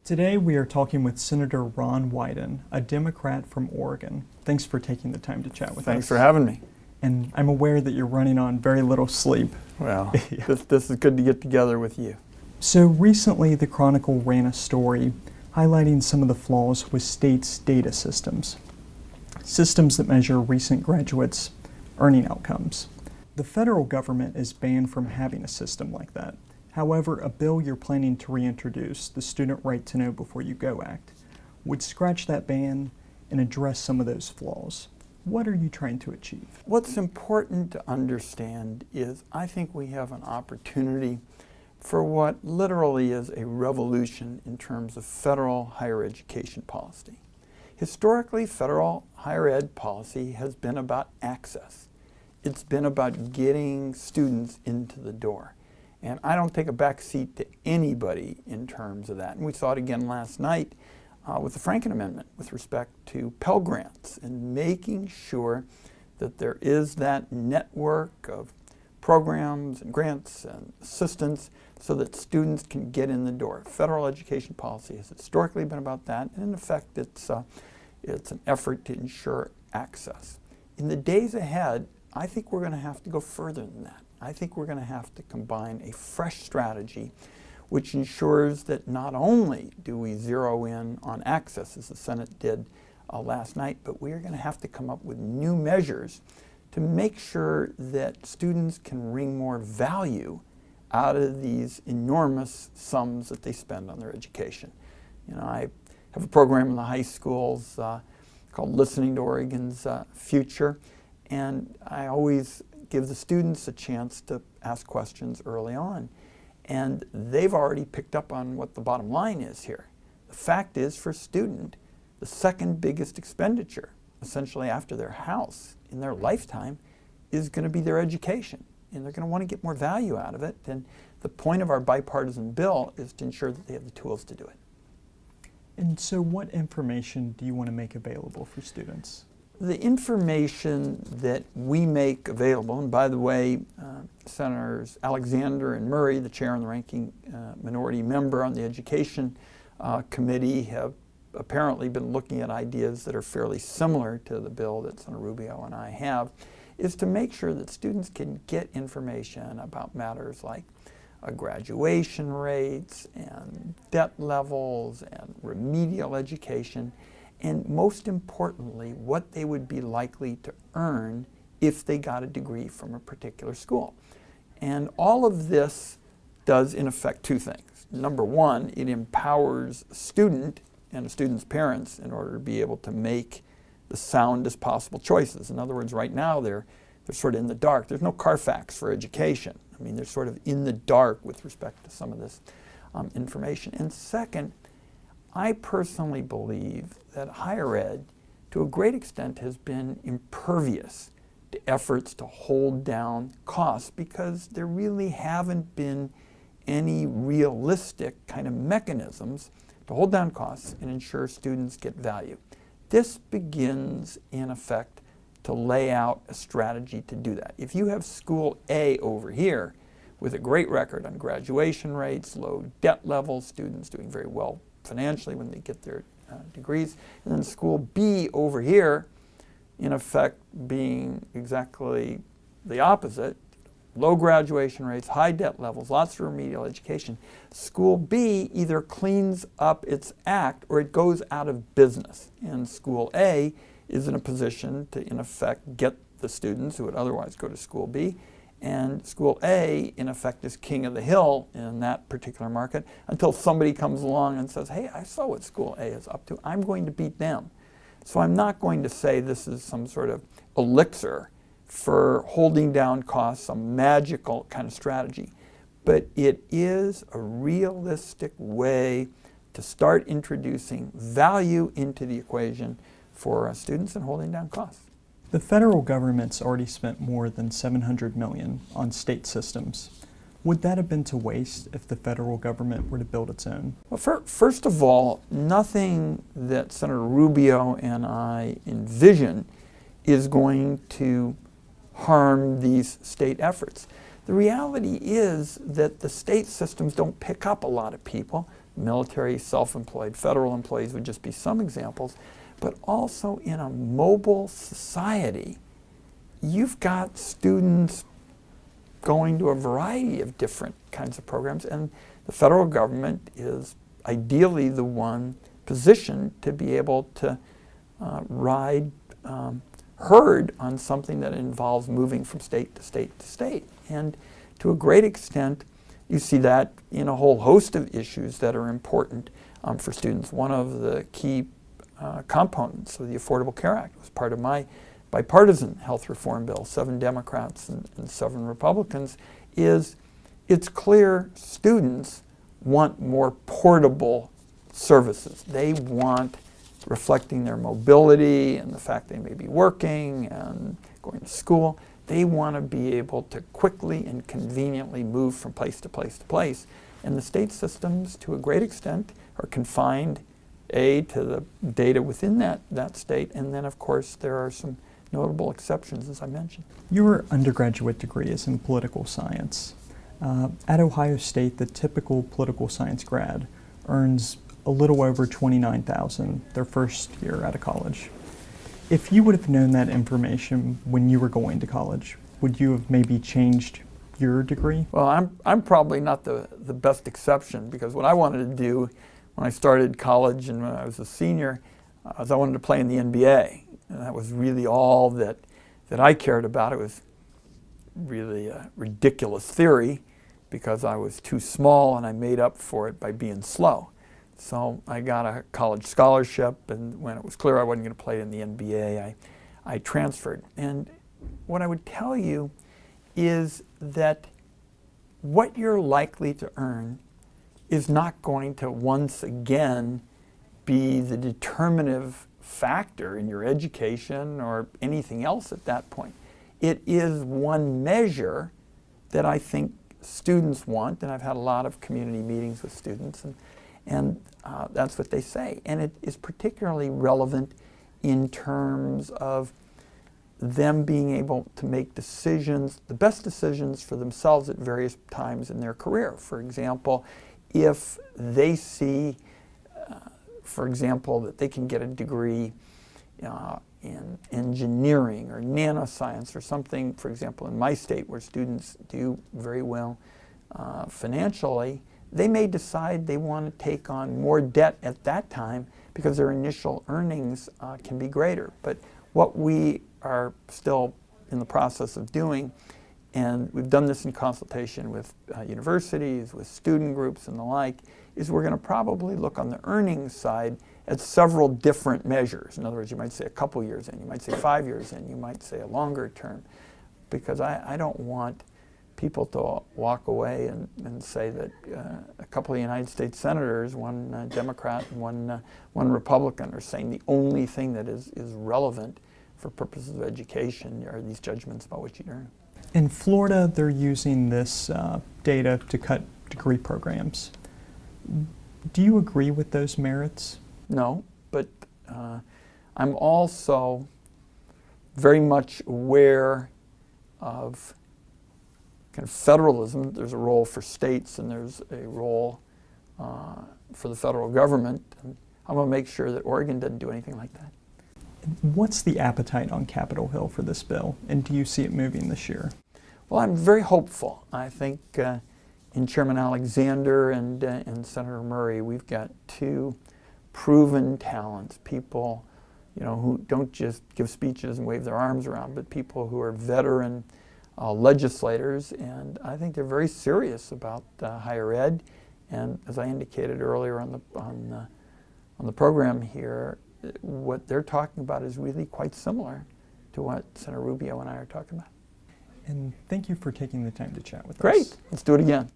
Today we are talking with Senator Ron Wyden, a Democrat from Oregon. Thanks for taking the time to chat with us. Thanks for having me. And I'm aware that you're running on very little sleep. Well, this is good to get together with you. So recently the Chronicle ran a story highlighting some of the flaws with states' data systems that measure recent graduates' earning outcomes. The federal government is banned from having a system like that. However, a bill you're planning to reintroduce, the Student Right to Know Before You Go Act, would scratch that ban and address some of those flaws. What are you trying to achieve? What's important to understand is I think we have an opportunity for what literally is a revolution in terms of federal higher education policy. Historically, federal higher ed policy has been about access. It's been about getting students into the door. And I don't take a back seat to anybody in terms of that. And we saw it again last night with the Franken Amendment with respect to Pell Grants and making sure that there is that network of programs and grants and assistance so that students can get in the door. Federal education policy has historically been about that, and in effect it's an effort to ensure access. In the days ahead, I think we're going to have to go further than that. I think we're going to have to combine a fresh strategy which ensures that not only do we zero in on access, as the Senate did last night, but we are going to have to come up with new measures to make sure that students can wring more value out of these enormous sums that they spend on their education. You know, I have a program in the high schools called Listening to Oregon's Future, and I always give the students a chance to ask questions early on. And they've already picked up on what the bottom line is here. The fact is, for a student, the second biggest expenditure, essentially after their house in their lifetime, is going to be their education. And they're going to want to get more value out of it. And the point of our bipartisan bill is to ensure that they have the tools to do it. And so what information do you want to make available for students? The information that we make available, and by the way, Senators Alexander and Murray, the chair and the ranking minority member on the Education Committee, have apparently been looking at ideas that are fairly similar to the bill that Senator Rubio and I have, is to make sure that students can get information about matters like graduation rates and debt levels and remedial education, and most importantly, what they would be likely to earn if they got a degree from a particular school. And all of this does, in effect, two things. Number one, it empowers a student and a student's parents in order to be able to make the soundest possible choices. In other words, right now they're sort of in the dark. There's no Carfax for education. I mean, they're sort of in the dark with respect to some of this information. And second, I personally believe that higher ed, to a great extent, has been impervious to efforts to hold down costs because there really haven't been any realistic kind of mechanisms to hold down costs and ensure students get value. This begins, in effect, to lay out a strategy to do that. If you have school A over here with a great record on graduation rates, low debt levels, students doing very well financially when they get their degrees, and then school B over here, in effect, being exactly the opposite, low graduation rates, high debt levels, lots of remedial education. School B either cleans up its act or it goes out of business. And school A is in a position to, in effect, get the students who would otherwise go to school B. And school A, in effect, is king of the hill in that particular market until somebody comes along and says, hey, I saw what school A is up to. I'm going to beat them. So I'm not going to say this is some sort of elixir for holding down costs, some magical kind of strategy. But it is a realistic way to start introducing value into the equation for students and holding down costs. The federal government's already spent more than $700 million on state systems. Would that have been to waste if the federal government were to build its own? Well, first of all, nothing that Senator Rubio and I envision is going to harm these state efforts. The reality is that the state systems don't pick up a lot of people. military, self-employed, federal employees would just be some examples, but also in a mobile society, you've got students going to a variety of different kinds of programs, and the federal government is ideally the one positioned to be able to ride herd on something that involves moving from state to state to state. And to a great extent, you see that in a whole host of issues that are important for students. One of the key components of the Affordable Care Act was part of my bipartisan health reform bill, 7 Democrats and 7 Republicans, is it's clear students want more portable services. They want, reflecting their mobility and the fact they may be working and going to school, they want to be able to quickly and conveniently move from place to place to place. And the state systems, to a great extent, are confined, to the data within that state, and then of course there are some notable exceptions, as I mentioned. Your undergraduate degree is in political science. At Ohio State, the typical political science grad earns a little over $29,000 their first year out of college. If you would have known that information when you were going to college, would you have maybe changed your degree? Well, I'm probably not the best exception, because what I wanted to do when I started college and when I was a senior was I wanted to play in the NBA. And that was really all that I cared about. It was really a ridiculous theory because I was too small and I made up for it by being slow. So I got a college scholarship, and when it was clear I wasn't going to play in the NBA, I transferred. And what I would tell you is that what you're likely to earn is not going to once again be the determinative factor in your education or anything else at that point. It is one measure that I think students want, and I've had a lot of community meetings with students, and that's what they say. And it is particularly relevant in terms of them being able to make decisions, the best decisions for themselves at various times in their career. For example, if they see, for example, that they can get a degree in engineering or nanoscience or something, for example, in my state where students do very well financially, they may decide they want to take on more debt at that time because their initial earnings can be greater. But what we are still in the process of doing, and we've done this in consultation with universities, with student groups and the like, is we're going to probably look on the earnings side at several different measures. In other words, you might say a couple years in, you might say 5 years in, you might say a longer term, because I don't want people to walk away and say that a couple of United States senators, one Democrat and one Republican, are saying the only thing that is relevant for purposes of education are these judgments about what you earn. In Florida, they're using this data to cut degree programs. Do you agree with those merits? No, but I'm also very much aware of kind of federalism. There's a role for states and there's a role for the federal government. And I'm going to make sure that Oregon doesn't do anything like that. What's the appetite on Capitol Hill for this bill, and do you see it moving this year? Well, I'm very hopeful. I think in Chairman Alexander and Senator Murray, we've got two proven talents, people who don't just give speeches and wave their arms around, but people who are veteran legislators, and I think they're very serious about higher ed. And as I indicated earlier on the program here, what they're talking about is really quite similar to what Senator Rubio and I are talking about. And thank you for taking the time to chat with us. Great. Let's do it again.